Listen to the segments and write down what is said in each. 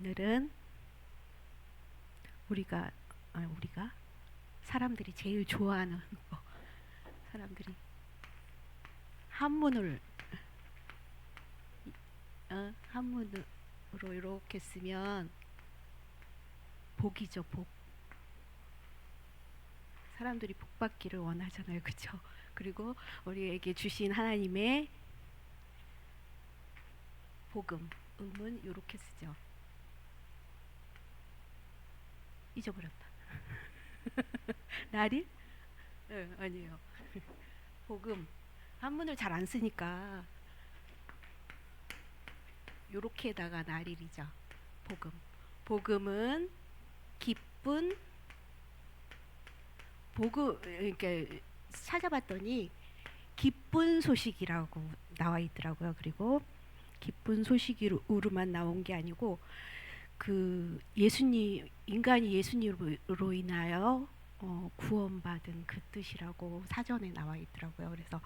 오늘은 우리가 사람들이 제일 좋아하는 사람들이 한문을 한문으로 이렇게 쓰면 복이죠, 복. 사람들이 복 받기를 원하잖아요, 그렇죠? 그리고 우리에게 주신 하나님의 복음, 음은 이렇게 쓰죠. 잊어버렸다. 날일? 네, 아니에요. 복음. 한문을 잘 안 쓰니까 요렇게다가 날일이죠. 복음. 복음은 기쁜 복음. 이렇게 찾아봤더니 기쁜 소식이라고 나와 있더라고요. 그리고 기쁜 소식으로만 나온 게 아니고 인간이 예수님으로 인하여 구원받은 그 뜻이라고 사전에 나와 있더라고요. 그래서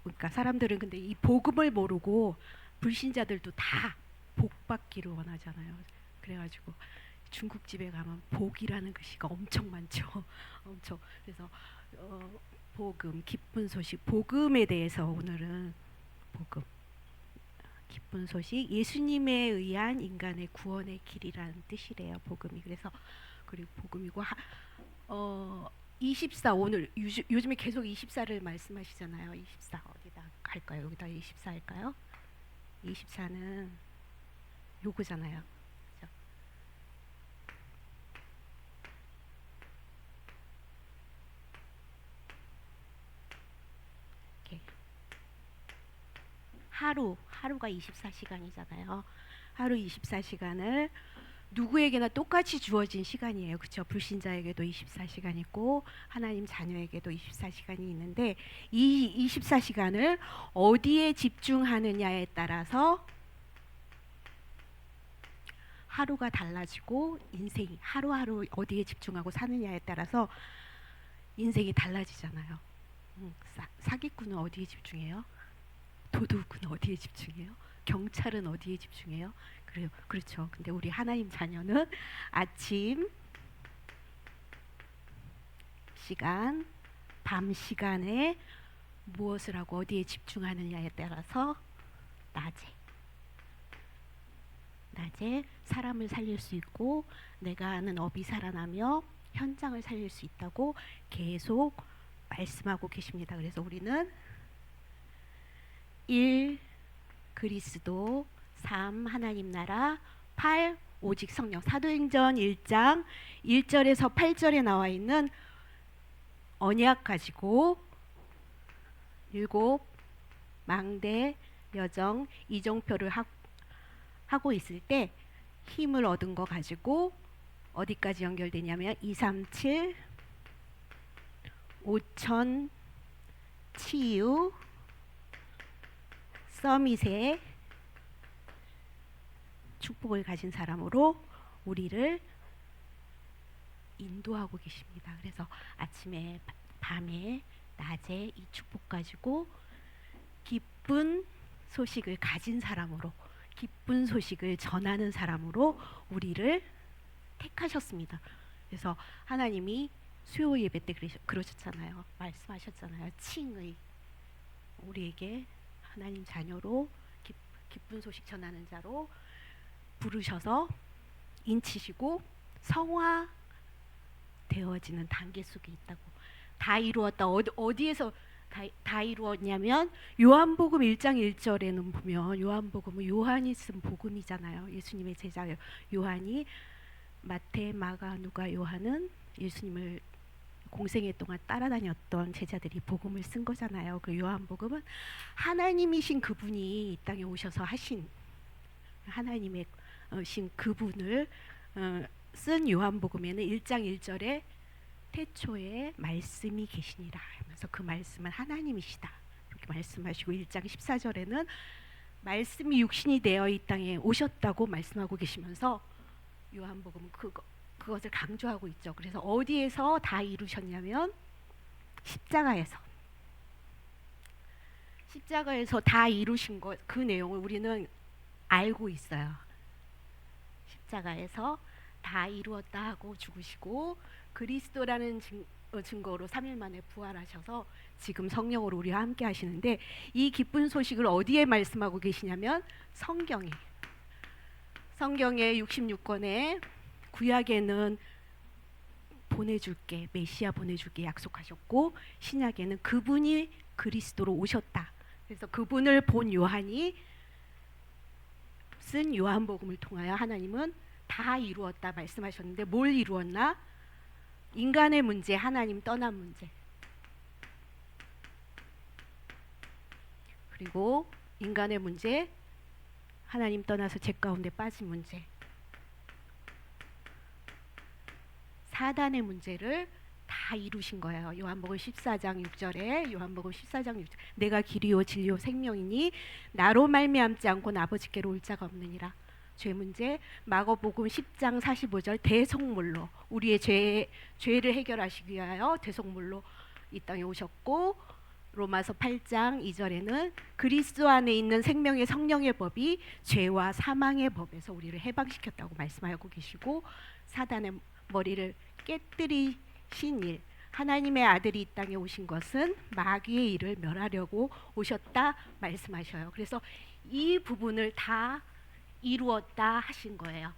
그러니까 사람들은 근데 이 복음을 모르고 불신자들도 다 복받기를 원하잖아요. 그래가지고 중국집에 가면 복이라는 글씨가 엄청 많죠. 엄청. 그래서 복음, 기쁜 소식, 복음에 대해서 오늘은 복음, 기쁜 소식, 예수님에 의한 인간의 구원의 길이라는 뜻이래요. 복음이. 그래서 그리고 복음이고 24 오늘 요즘에 계속 24를 말씀하시잖아요. 24 어디다 갈까요? 여기다 24 할까요? 24는 요거잖아요. 그렇죠? 이렇게 하루가 24시간이잖아요. 하루 24시간을 누구에게나 똑같이 주어진 시간이에요. 그렇죠? 불신자에게도 24시간 있고 하나님 자녀에게도 24시간이 있는데 이 24시간을 어디에 집중하느냐에 따라서 하루가 달라지고 인생이 하루하루 어디에 집중하고 사느냐에 따라서 인생이 달라지잖아요. 사기꾼은 어디에 집중해요? 도둑은 어디에 집중해요? 경찰은 어디에 집중해요? 그래요. 그렇죠. 근데 우리 하나님 자녀는 아침 시간, 밤 시간에 무엇을 하고 어디에 집중하느냐에 따라서 낮에 사람을 살릴 수 있고 내가 아는 업이 살아나며 현장을 살릴 수 있다고 계속 말씀하고 계십니다. 그래서 우리는 1. 그리스도, 3. 하나님 나라, 8. 오직 성령. 사도행전 1장 1절에서 8절에 나와 있는 언약 가지고 7 망대 여정 이정표를 하고 있을 때 힘을 얻은 거 가지고 어디까지 연결되냐면 237 5천 치유 서밋의 축복을 가진 사람으로 우리를 인도하고 계십니다. 그래서 아침에, 밤에, 낮에 이 축복 가지고 기쁜 소식을 가진 사람으로, 기쁜 소식을 전하는 사람으로 우리를 택하셨습니다. 그래서 하나님이 수요 예배 때 그러셨잖아요. 말씀하셨잖아요. 칭의, 우리에게 하나님 자녀로 기쁜 소식 전하는 자로 부르셔서 인치시고 성화 되어지는 단계 속에 있다고. 다 이루었다. 어디에서 다 이루었냐면 요한복음 1장 1절에는 보면 요한복음은 요한이 쓴 복음이잖아요. 예수님의 제자 요한이 마태, 마가, 누가, 요한은 예수님을 공생애 동안 따라다녔던 제자들이 복음을 쓴 거잖아요. 그 요한복음은 하나님이신 그분이 이 땅에 오셔서 하신 하나님의 신 그분을 쓴 요한복음에는 1장 1절에 태초에 말씀이 계시니라 하면서 그 말씀은 하나님이시다 이렇게 말씀하시고 1장 14절에는 말씀이 육신이 되어 이 땅에 오셨다고 말씀하고 계시면서 요한복음은 그것을 강조하고 있죠. 그래서 어디에서 다 이루셨냐면 십자가에서 다 이루신 것, 그 내용을 우리는 알고 있어요. 십자가에서 다 이루었다 하고 죽으시고 그리스도라는 증거로 3일 만에 부활하셔서 지금 성령으로 우리와 함께 하시는데, 이 기쁜 소식을 어디에 말씀하고 계시냐면 성경에 66권에 구약에는 보내줄게, 메시아 보내줄게 약속하셨고, 신약에는 그분이 그리스도로 오셨다. 그래서 그분을 본 요한이 쓴 요한복음을 통하여 하나님은 다 이루었다 말씀하셨는데, 뭘 이루었나? 인간의 문제, 하나님 떠난 문제, 그리고 인간의 문제, 하나님 떠나서 죄 가운데 빠진 문제, 사단의 문제를 다 이루신 거예요. 요한복음 14장 6절에 내가 길이요 진리요 생명이니 나로 말미암지 않고는 아버지께로 올 자가 없느니라. 죄 문제. 마가복음 10장 45절 대속물로 우리의 죄를 해결하시기 위하여 대속물로 이 땅에 오셨고, 로마서 8장 2절에는 그리스도 안에 있는 생명의 성령의 법이 죄와 사망의 법에서 우리를 해방시켰다고 말씀하고 계시고, 사단의 머리를 깨뜨리신 일, 하나님의 아들이 이 땅에 오신 것은 마귀의 일을 멸하려고 오셨다 말씀하셔요. 그래서 이 부분을 다 이루었다 하신 거예요.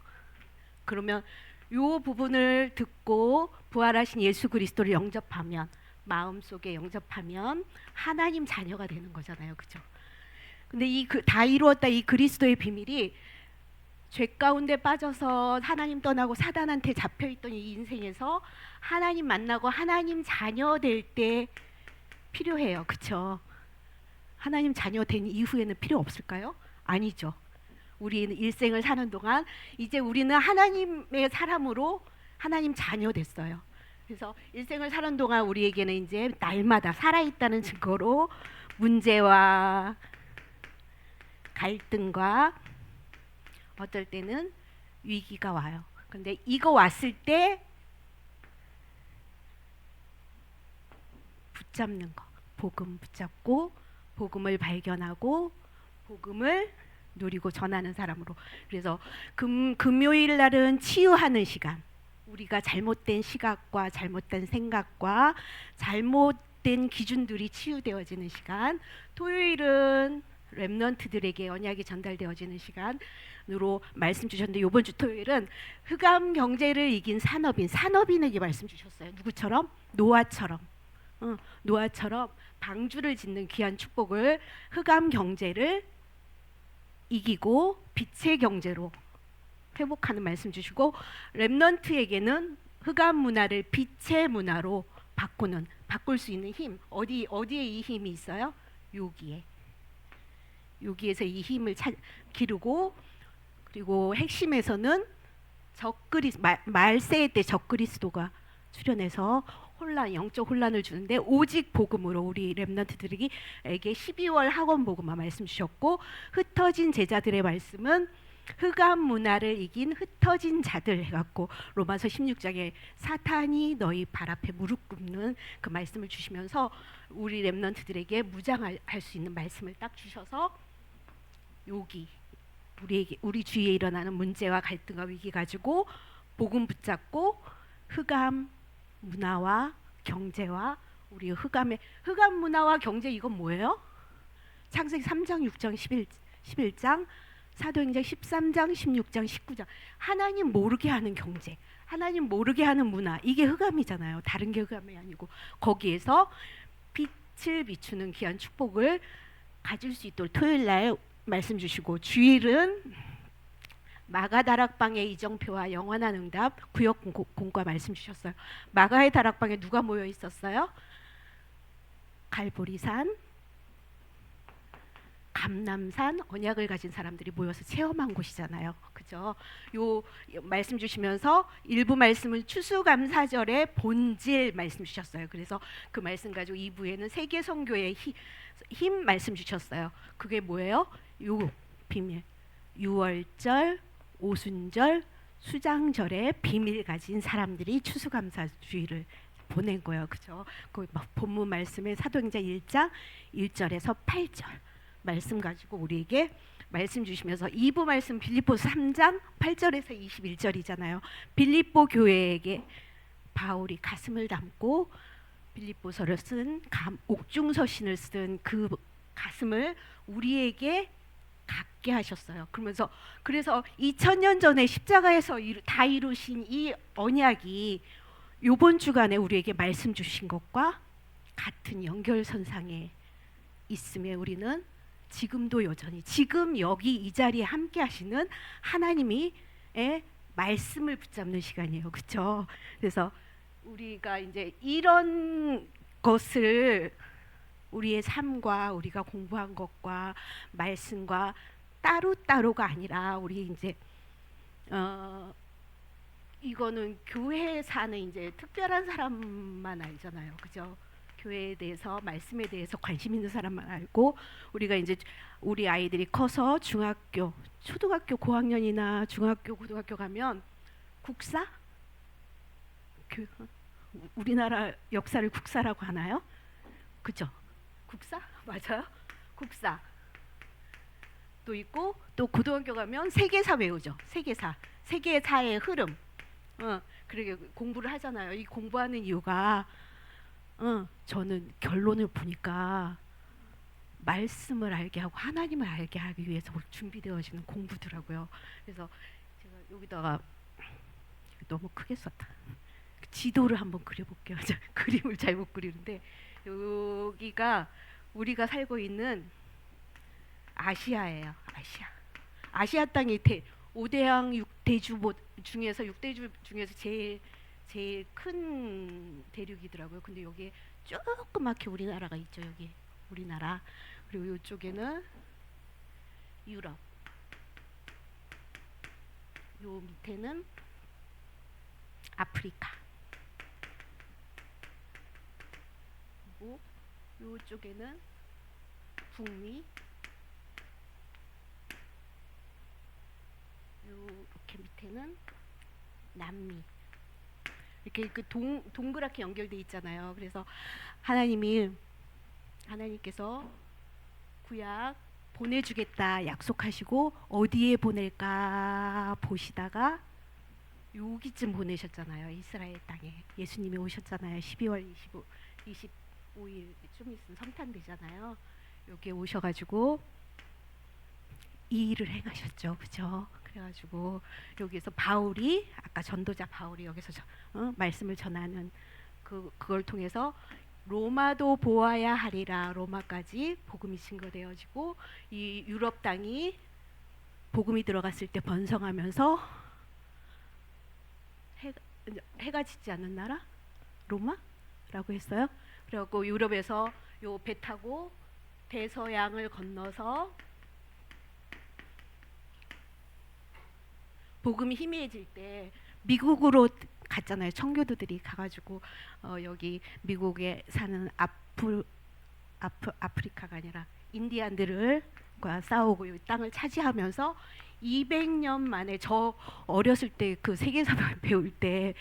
그러면 이 부분을 듣고 부활하신 예수 그리스도를 영접하면, 마음속에 영접하면 하나님 자녀가 되는 거잖아요. 그죠? 근데 다 이루었다 이 그리스도의 비밀이 죄 가운데 빠져서 하나님 떠나고 사단한테 잡혀있던 이 인생에서 하나님 만나고 하나님 자녀 될 때 필요해요. 그쵸? 하나님 자녀 된 이후에는 필요 없을까요? 아니죠. 우리는 일생을 사는 동안 이제 우리는 하나님의 사람으로 하나님 자녀 됐어요. 그래서 일생을 사는 동안 우리에게는 이제 날마다 살아있다는 증거로 문제와 갈등과 어떨 때는 위기가 와요. 근데 이거 왔을 때 붙잡는 거, 복음 붙잡고 복음을 발견하고 복음을 누리고 전하는 사람으로. 그래서 금요일 날은 치유하는 시간, 우리가 잘못된 시각과 잘못된 생각과 잘못된 기준들이 치유되어지는 시간, 토요일은 렘넌트들에게 언약이 전달되어지는 시간으로 말씀 주셨는데, 이번 주 토요일은 흑암 경제를 이긴 산업인에게 말씀 주셨어요. 누구처럼? 노아처럼. 노아처럼 방주를 짓는 귀한 축복을, 흑암 경제를 이기고 빛의 경제로 회복하는 말씀 주시고, 렘넌트에게는 흑암 문화를 빛의 문화로 바꿀 수 있는 힘, 어디에 이 힘이 있어요? 여기에서 이 힘을 기르고, 그리고 핵심에서는 말세의 때 적그리스도가 출현해서 영적 혼란을 주는데, 오직 복음으로 우리 렘넌트들에게 12월 학원 복음만 말씀 주셨고, 흩어진 제자들의 말씀은 흑암 문화를 이긴 흩어진 자들 해갖고 로마서 16장에 사탄이 너희 발 앞에 무릎 꿇는 그 말씀을 주시면서 우리 렘넌트들에게 무장할 수 있는 말씀을 딱 주셔서, 우리 주위에 일어나는 문제와 갈등과 위기 가지고 복음 붙잡고 흑암 문화와 경제와 우리 흑암 문화와 경제, 이건 뭐예요? 창세기 3장 6장 11장 사도행전 13장 16장 19장 하나님 모르게 하는 경제, 하나님 모르게 하는 문화, 이게 흑암이잖아요. 다른 게 흑암이 아니고, 거기에서 빛을 비추는 귀한 축복을 가질 수 있도록 토요일날 말씀 주시고, 주일은 마가다락방의 이정표와 영원한 응답 구역 공과 말씀 주셨어요. 마가의 다락방에 누가 모여 있었어요? 갈보리산, 감남산, 언약을 가진 사람들이 모여서 체험한 곳이잖아요. 그죠? 요 말씀 주시면서 일부 말씀은 추수감사절의 본질 말씀 주셨어요. 그래서 그 말씀 가지고 2부에는 세계 선교의 힘 말씀 주셨어요. 그게 뭐예요? 요 비밀, 유월절, 오순절, 수장절에 비밀 가진 사람들이 추수감사주의를 보낸 거예요. 그죠? 그 본문 말씀에 사도행전 1장 1절에서 8절 말씀 가지고 우리에게 말씀 주시면서 2부 말씀 빌립보서 3장 8절에서 21절이잖아요. 빌립보 교회에게 바울이 가슴을 담고 빌립보서를 쓴 옥중서신을 쓴 그 가슴을 우리에게 갖게 하셨어요. 그래서 2000년 전에 십자가에서 다 이루신 이 언약이 요번 주간에 우리에게 말씀 주신 것과 같은 연결선상에 있음에 우리는 지금도 여전히 지금 여기 이 자리에 함께 하시는 하나님의 말씀을 붙잡는 시간이에요. 그렇죠? 그래서 우리가 이제 이런 것을 우리의 삶과 우리가 공부한 것과 말씀과 따로따로가 아니라 우리 이제 이거는 교회에 사는 이제 특별한 사람만 알잖아요. 그죠? 교회에 대해서 말씀에 대해서 관심 있는 사람만 알고 우리가 이제 우리 아이들이 커서 중학교, 초등학교 고학년이나 중학교, 고등학교 가면 국사? 우리나라 역사를 국사라고 하나요? 그죠? 국사? 맞아요? 국사 또 있고 또 고등학교 가면 세계사 외우죠. 세계사의 흐름. 그렇게 공부를 하잖아요. 이 공부하는 이유가 저는 결론을 보니까 말씀을 알게 하고 하나님을 알게 하기 위해서 준비되어지는 공부더라고요. 그래서 제가 여기다가 너무 크게 썼다. 지도를 한번 그려볼게요. 그림을 잘 못 그리는데 여기가 우리가 살고 있는 아시아예요. 아시아 땅이 5대양 6대주 중에서 6대주 중에서 제일 큰 대륙이더라고요. 근데 여기에 조그맣게 우리나라가 있죠. 여기 우리나라. 그리고 이쪽에는 유럽. 요 밑에는 아프리카. 그리고 요쪽에는 북미. 이렇게 밑에는 남미. 이렇게 그 동그랗게 연결돼 있잖아요. 그래서 하나님께서 구약 보내주겠다 약속하시고 어디에 보낼까 보시다가 여기쯤 보내셨잖아요. 이스라엘 땅에 예수님이 오셨잖아요. 12월 25일 좀 있으면 성탄 되잖아요. 여기에 오셔가지고 이 일을 행하셨죠. 그죠? 그래가지고 여기서 바울이 아까 전도자 바울이 여기서 말씀을 전하는 그걸 통해서 로마도 보아야 하리라. 로마까지 복음이 증거되어지고 이 유럽 땅이 복음이 들어갔을 때 번성하면서 해가 짓지 않는 나라 로마라고 했어요. 그래갖고 유럽에서 요 배 타고 대서양을 건너서 복음이 희미해질 때 미국으로 갔잖아요. 청교도들이 가가지고 여기 미국에 사는 아프리카가 아니라 인디안들과 싸우고 이 땅을 차지하면서 200년 만에 저 어렸을 때 그 세계사 배울 때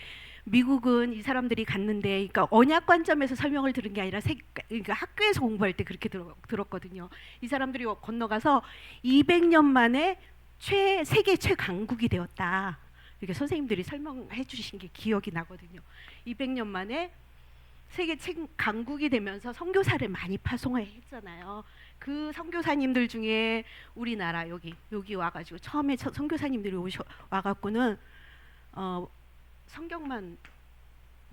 미국은 이 사람들이 갔는데 그러니까 언약 관점에서 설명을 들은 게 아니라 그러니까 학교에서 공부할 때 그렇게 들었거든요. 이 사람들이 건너가서 200년 만에 세계 최강국이 되었다. 이렇게 선생님들이 설명해 주신 게 기억이 나거든요. 200년 만에 세계 최강국이 되면서 선교사를 많이 파송했잖아요. 그 선교사님들 중에 우리나라 여기 와가지고 처음에 선교사님들이 와갖고는 성경만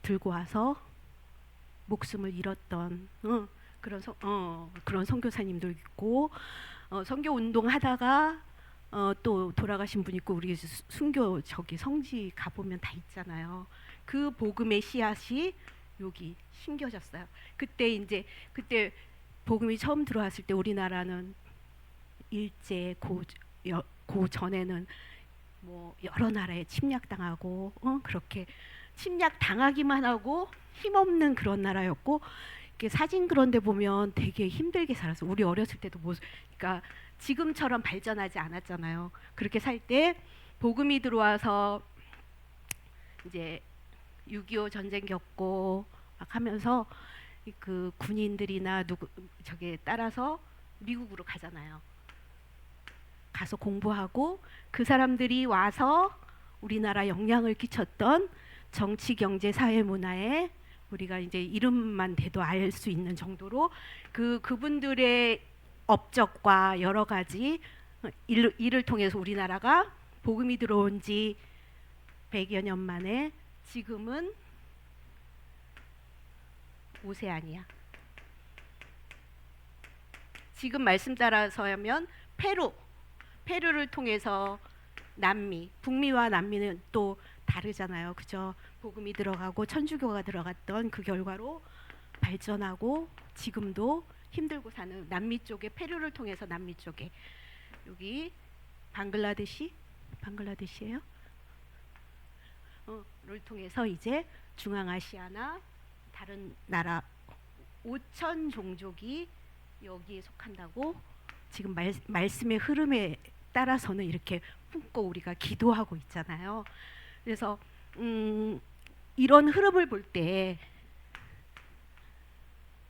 들고 와서 목숨을 잃었던 그런 선교사님도 있고 선교 운동 하다가 또 돌아가신 분 있고 우리 순교 성지 가보면 다 있잖아요. 그 복음의 씨앗이 여기 심겨졌어요. 그때 복음이 처음 들어왔을 때 우리나라는 일제 고 전에는 뭐 여러 나라에 침략당하고 그렇게 침략당하기만 하고 힘없는 그런 나라였고 사진 그런 데 보면 되게 힘들게 살았어. 우리 어렸을 때도 그러니까 지금처럼 발전하지 않았잖아요. 그렇게 살 때 복음이 들어와서 이제 6.25 전쟁 겪고 막 하면서 그 군인들이나 저게 따라서 미국으로 가잖아요. 가서 공부하고 그 사람들이 와서 우리나라 영향을 끼쳤던 정치, 경제, 사회, 문화에 우리가 이제 이름만 대도 알 수 있는 정도로 그분들의 업적과 여러 가지 일을 통해서 우리나라가 복음이 들어온 지 100여 년 만에 지금은 오세아니아. 지금 말씀 따라서 하면 페루를 통해서 남미, 북미와 남미는 또 다르잖아요. 그죠? 복음이 들어가고 천주교가 들어갔던 그 결과로 발전하고 지금도 힘들고 사는 남미 쪽에 페루를 통해서 남미 쪽에 여기 방글라데시예요? 를 통해서 이제 중앙아시아나 다른 나라 5천 종족이 여기에 속한다고 지금 말씀의 흐름에 따라서는 이렇게 품고 우리가 기도하고 있잖아요. 그래서 이런 흐름을 볼 때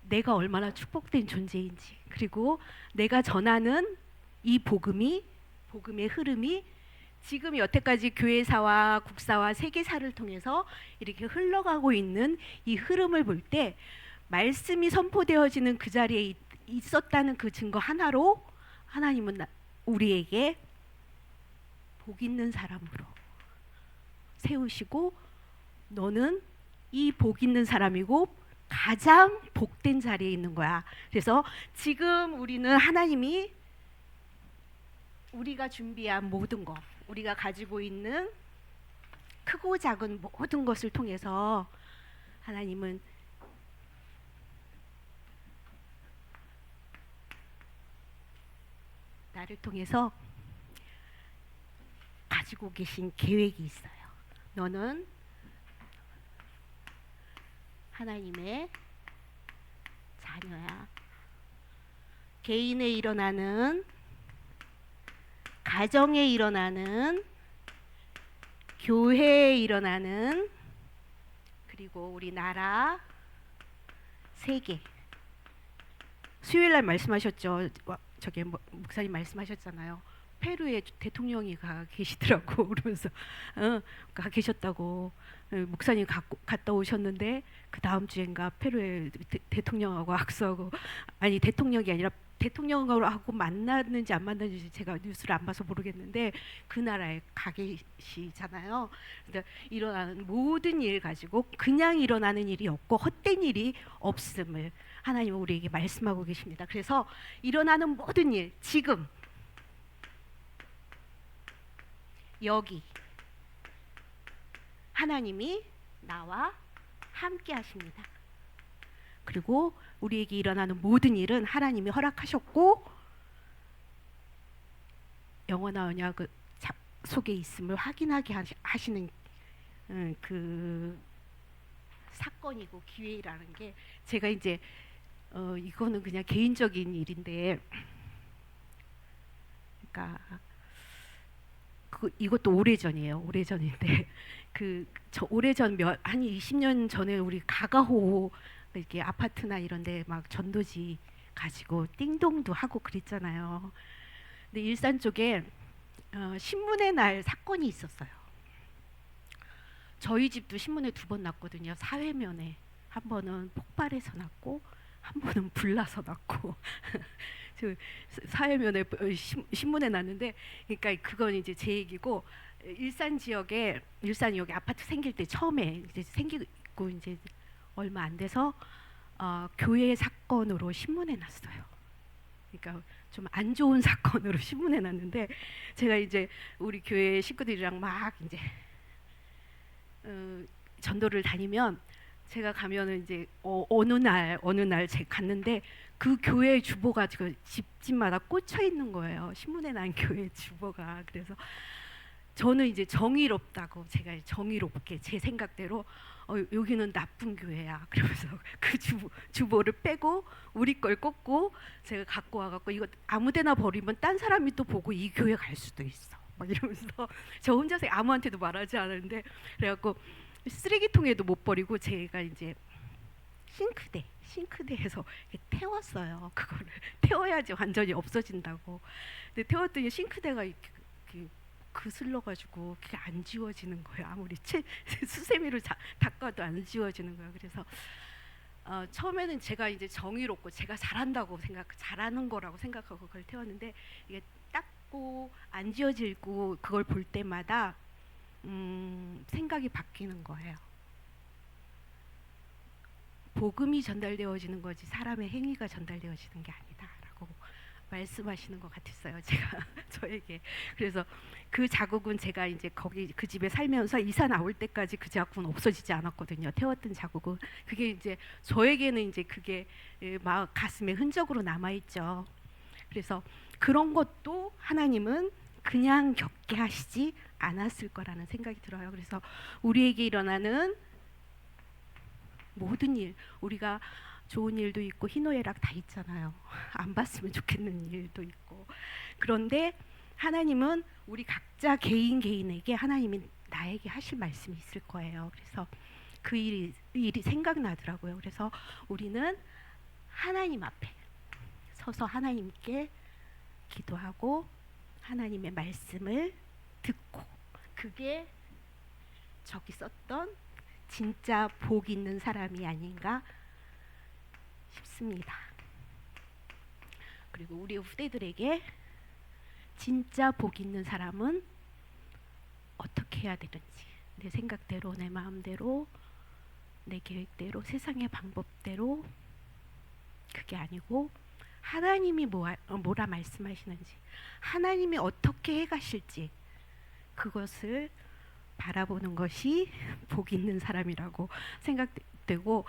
내가 얼마나 축복된 존재인지, 그리고 내가 전하는 이 복음의 흐름이 지금 여태까지 교회사와 국사와 세계사를 통해서 이렇게 흘러가고 있는 이 흐름을 볼 때 말씀이 선포되어지는 그 자리에 있었다는 그 증거 하나로 하나님은 우리에게 복 있는 사람으로 세우시고, 너는 이 복 있는 사람이고 가장 복된 자리에 있는 거야. 그래서 지금 우리는 하나님이 우리가 준비한 모든 것, 우리가 가지고 있는 크고 작은 모든 것을 통해서 하나님은 나를 통해서 가지고 계신 계획이 있어요. 너는 하나님의 자녀야. 개인에 일어나는, 가정에 일어나는, 교회에 일어나는, 그리고 우리 나라, 세계. 수요일날 말씀하셨죠. 저기 목사님 말씀하셨잖아요. 페루에 대통령이 가 계시더라고. 그러면서 가 계셨다고. 목사님 갔다 오셨는데 그 다음 주엔가 페루에 대통령하고 악수하고, 아니 대통령이 아니라 대통령하고 만났는지 안 만났는지 제가 뉴스를 안 봐서 모르겠는데 그 나라에 가 계시잖아요. 그러니까 일어나는 모든 일 가지고 그냥 일어나는 일이 없고 헛된 일이 없음을 하나님은 우리에게 말씀하고 계십니다. 그래서 일어나는 모든 일, 지금 여기 하나님이 나와 함께 하십니다. 그리고 우리에게 일어나는 모든 일은 하나님이 허락하셨고 영원한 언약 속에 있음을 확인하게 하시는 그 사건이고 기회라는 게, 제가 이제 이거는 그냥 개인적인 일인데, 그러니까 이것도 오래전이에요. 오래전인데 저 오래전 한 20년 전에 우리 가가호 이렇게 아파트나 이런데 막 전도지 가지고 띵동도 하고 그랬잖아요. 근데 일산 쪽에 신문의 날 사건이 있었어요. 저희 집도 신문에 2번 났거든요. 사회면에 한 번은 폭발해서 났고 한 번은 불나서 났고 사회면에 신문에 났는데, 그러니까 그건 이제 제 얘기고, 일산 지역에 여기 아파트 생길 때 처음에 이제 생기고 이제 얼마 안 돼서 교회 사건으로 신문에 났어요. 그러니까 좀 안 좋은 사건으로 신문에 났는데, 제가 이제 우리 교회 식구들이랑 막 이제 전도를 다니면, 제가 가면은 이제 어느 날 제가 갔는데 그 교회 주보가 지금 집마다 꽂혀 있는 거예요. 신문에 난 교회 주보가. 그래서 저는 이제 정의롭다고, 제가 정의롭게 제 생각대로 여기는 나쁜 교회야. 그러면서 그 주보를 빼고 우리 걸 꽂고 제가 갖고 와갖고, 이거 아무데나 버리면 딴 사람이 또 보고 이 교회 갈 수도 있어. 막 이러면서 저 혼자서 아무한테도 말하지 않았는데, 그래갖고 쓰레기통에도 못 버리고 제가 이제 싱크대에서 이렇게 태웠어요. 그거를 태워야지 완전히 없어진다고. 근데 태웠더니 싱크대가 이렇게 그슬러가지고 그게 안 지워지는 거예요. 아무리 수세미로 닦아도 안 지워지는 거예요. 그래서 처음에는 제가 이제 정의롭고 제가 잘한다고 잘하는 거라고 생각하고 그걸 태웠는데 이게 닦고 안 지워지고 그걸 볼 때마다 생각이 바뀌는 거예요. 복음이 전달되어지는 거지 사람의 행위가 전달되어지는 게 아니다라고 말씀하시는 것 같았어요. 제가 저에게. 그래서 그 자국은 제가 이제 거기 그 집에 살면서 이사 나올 때까지 그 자국은 없어지지 않았거든요. 태웠던 자국은. 그게 이제 저에게는 이제 그게 막 가슴에 흔적으로 남아 있죠. 그래서 그런 것도 하나님은 그냥 겪게 하시지 않았을 거라는 생각이 들어요. 그래서 우리에게 일어나는 모든 일, 우리가 좋은 일도 있고 희노애락 다 있잖아요. 안 봤으면 좋겠는 일도 있고. 그런데 하나님은 우리 각자 개인에게 하나님이 나에게 하실 말씀이 있을 거예요. 그래서 그 일이 생각나더라고요. 그래서 우리는 하나님 앞에 서서 하나님께 기도하고 하나님의 말씀을 듣고, 그게 저기 썼던 진짜 복 있는 사람이 아닌가 싶습니다. 그리고 우리 후대들에게 진짜 복 있는 사람은 어떻게 해야 되는지, 내 생각대로, 내 마음대로, 내 계획대로, 세상의 방법대로 그게 아니고 하나님이 뭐라 말씀하시는지, 하나님이 어떻게 해가실지 그것을 바라보는 것이 복 있는 사람이라고 생각되고,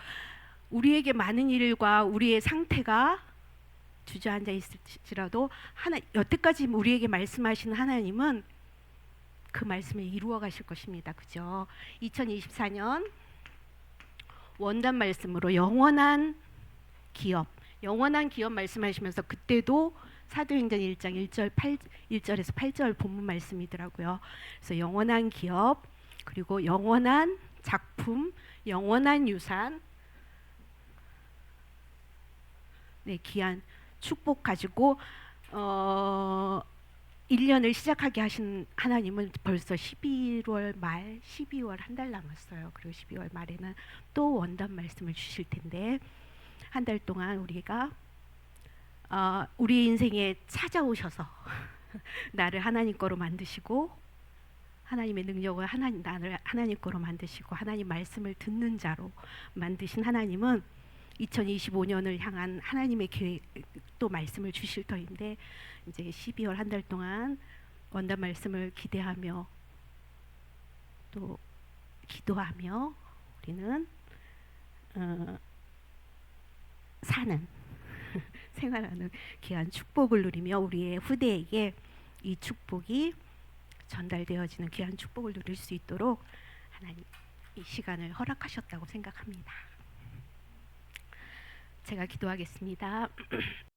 우리에게 많은 일과 우리의 상태가 주저앉아 있을지라도 여태까지 우리에게 말씀하시는 하나님은 그 말씀을 이루어 가실 것입니다. 그죠? 2024년 원단 말씀으로 영원한 기업 말씀하시면서 그때도 사도행전 1장 1절에서 8절 본문 말씀이더라고요. 그래서 영원한 기업, 그리고 영원한 작품, 영원한 유산, 네, 귀한 축복 가지고 1년을 시작하게 하신 하나님은 벌써 11월 말, 12월 한 달 남았어요. 그리고 12월 말에는 또 원단 말씀을 주실 텐데, 한 달 동안 우리가 우리 인생에 찾아오셔서 나를 하나님 거로 만드시고, 하나님의 능력을 나를 하나님 거로 만드시고, 하나님 말씀을 듣는 자로 만드신 하나님은 2025년을 향한 하나님의 계획, 또 말씀을 주실 터인데, 이제 12월 한 달 동안 원단 말씀을 기대하며 또 기도하며 우리는 사는 생활하는 귀한 축복을 누리며 우리의 후대에게 이 축복이 전달되어지는 귀한 축복을 누릴 수 있도록 하나님 이 시간을 허락하셨다고 생각합니다. 제가 기도하겠습니다.